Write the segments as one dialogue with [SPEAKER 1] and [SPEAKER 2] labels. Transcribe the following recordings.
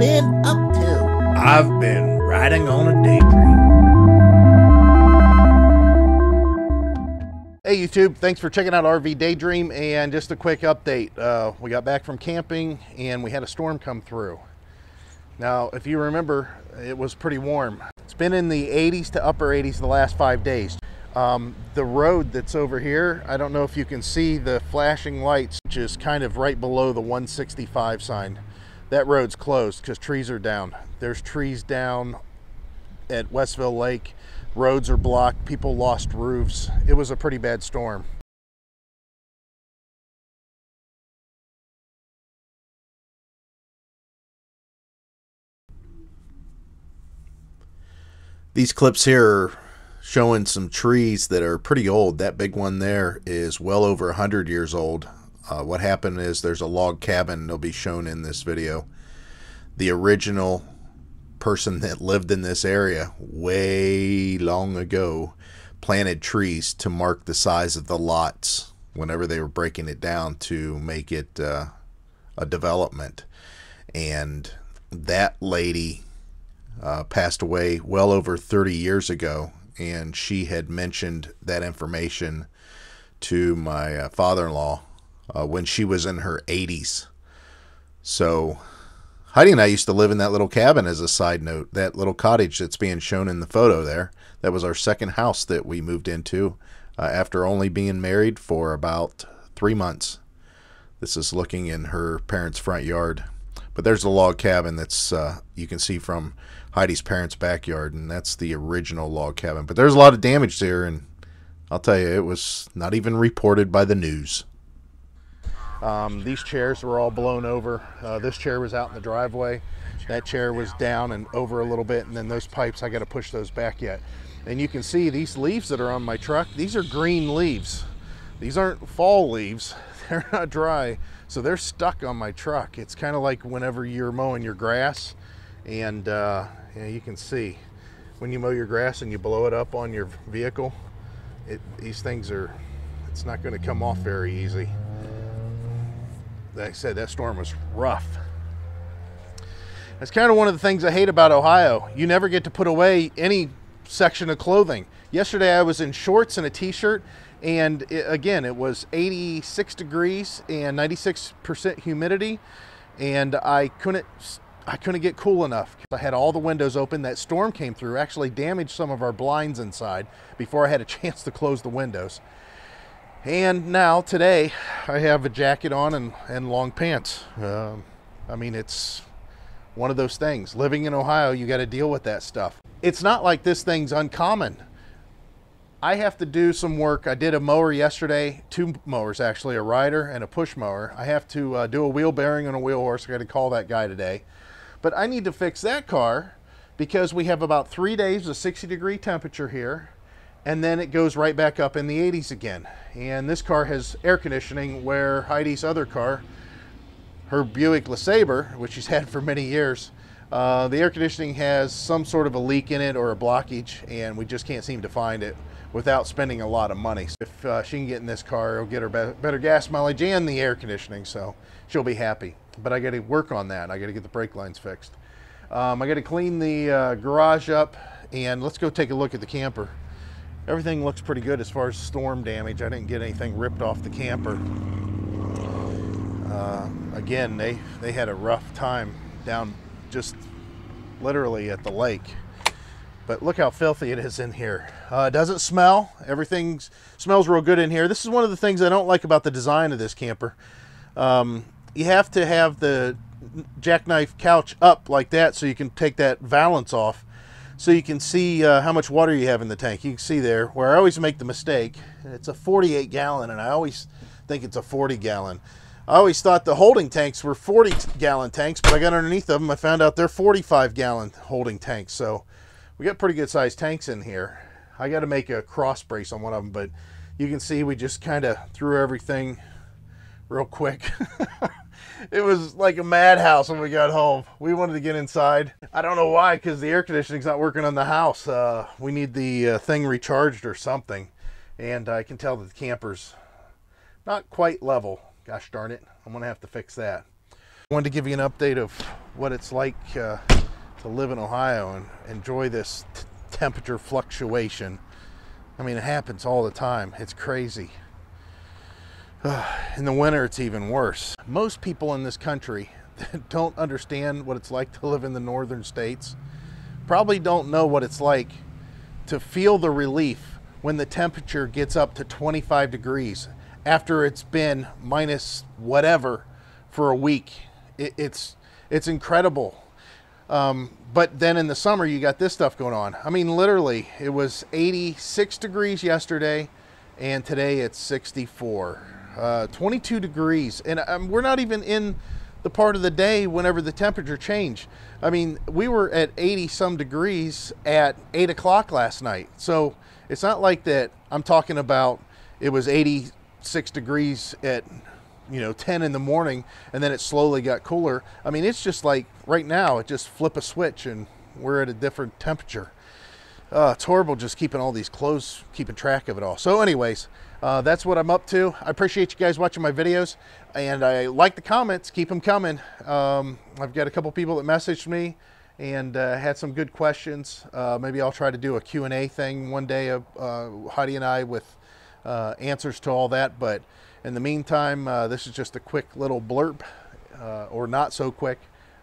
[SPEAKER 1] been up to?
[SPEAKER 2] I've been riding on a daydream. Hey YouTube, thanks for checking out RV Daydream, and just a quick update. We got back from camping and we had a storm come through. Now, if you remember, it was pretty warm. It's been in the 80s to upper 80s the last 5 days. The road that's over here, I don't know if you can see the flashing lights, which is kind of right below the 165 sign. That road's closed because trees are down. There's trees down at Westville Lake. Roads are blocked. People lost roofs. It was a pretty bad storm. These clips here are showing some trees that are pretty old. That big one there is well over 100 years old. What happened is there's a log cabin that'll be shown in this video. The original person that lived in this area way long ago planted trees to mark the size of the lots whenever they were breaking it down to make it a development. And that lady passed away well over 30 years ago, and she had mentioned that information to my father-in-law when she was in her 80s. So Heidi and I used to live in that little cabin. As a side note, that little cottage that's being shown in the photo there, that was our second house that we moved into after only being married for about 3 months. This is looking in her parents' front yard. But there's the log cabin that's you can see from Heidi's parents' backyard, and that's the original log cabin. But there's a lot of damage there, and I'll tell you, it was not even reported by the news. These chairs were all blown over. This chair was out in the driveway. That chair was down and over a little bit, and then those pipes, I got to push those back yet. And you can see these leaves that are on my truck. These are green leaves. These aren't fall leaves. They're not dry, so they're stuck on my truck. It's kind of like whenever you're mowing your grass, and you can see when you mow your grass and you blow it up on your vehicle, these things are, it's not going to come off very easy. Like I said, that storm was rough. That's kind of one of the things I hate about Ohio. You never get to put away any section of clothing. Yesterday I was in shorts and a t-shirt, and again, it was 86 degrees and 96% humidity, and I couldn't get cool enough. I had all the windows open. That storm came through, actually damaged some of our blinds inside before I had a chance to close the windows. And now today I have a jacket on and long pants. I mean, it's one of those things. Living in Ohio, you got to deal with that stuff. It's not like this thing's uncommon. I have to do some work. I did a mower yesterday, 2 mowers actually, a rider and a push mower. I have to do a wheel bearing on a wheel horse. I got to call that guy today. But I need to fix that car because we have about 3 days of 60-degree temperature here, and then it goes right back up in the 80s again. And this car has air conditioning, where Heidi's other car, her Buick LeSabre, which she's had for many years, the air conditioning has some sort of a leak in it or a blockage, and we just can't seem to find it without spending a lot of money. So if she can get in this car, it'll get her better gas mileage and the air conditioning, so she'll be happy. But I got to work on that. I got to get the brake lines fixed. I got to clean the garage up, and let's go take a look at the camper. Everything looks pretty good as far as storm damage. I didn't get anything ripped off the camper. Again, they had a rough time down just literally at the lake. But look how filthy it is in here. It doesn't smell. Everything smells real good in here. This is one of the things I don't like about the design of this camper. You have to have the jackknife couch up like that so you can take that valance off, so you can see how much water you have in the tank. You can see there where I always make the mistake. It's a 48 gallon, and I always think it's a 40 gallon. I always thought the holding tanks were 40 gallon tanks, but I got underneath of them. I found out they're 45 gallon holding tanks. So we got pretty good sized tanks in here. I got to make a cross brace on one of them, but you can see we just kind of threw everything real quick. It was like a madhouse when we got home. We wanted to get inside. I don't know why, because the air conditioning's not working on the house. We need the thing recharged or something. And I can tell that the camper's not quite level. Gosh darn it, I'm gonna have to fix that. I wanted to give you an update of what it's like to live in Ohio and enjoy this temperature fluctuation. I mean, it happens all the time. It's crazy. In the winter, it's even worse. Most people in this country that don't understand what it's like to live in the northern states probably don't know what it's like to feel the relief when the temperature gets up to 25 degrees after it's been minus whatever for a week. It's incredible. But then in the summer, you got this stuff going on. I mean, literally, it was 86 degrees yesterday, and today it's 64. 22 degrees. And we're not even in the part of the day whenever the temperature changed. I mean, we were at 80 some degrees at 8 o'clock last night. So it's not like that I'm talking about it was 86 degrees at 10 in the morning, and then it slowly got cooler. I mean, it's just like right now, it just flip a switch and we're at a different temperature. It's horrible just keeping all these clothes, keeping track of it all. So anyways, that's what I'm up to. I appreciate you guys watching my videos, and I like the comments. Keep them coming. I've got a couple people that messaged me and had some good questions. Maybe I'll try to do a Q&A thing one day of Heidi and I with answers to all that. But in the meantime, this is just a quick little blurb, or not so quick,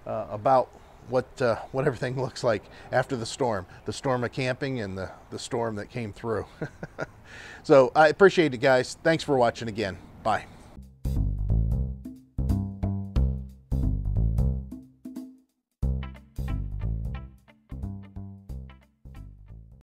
[SPEAKER 2] about what everything looks like after the storm of camping and the storm that came through. So I appreciate it, guys. Thanks for watching again. Bye.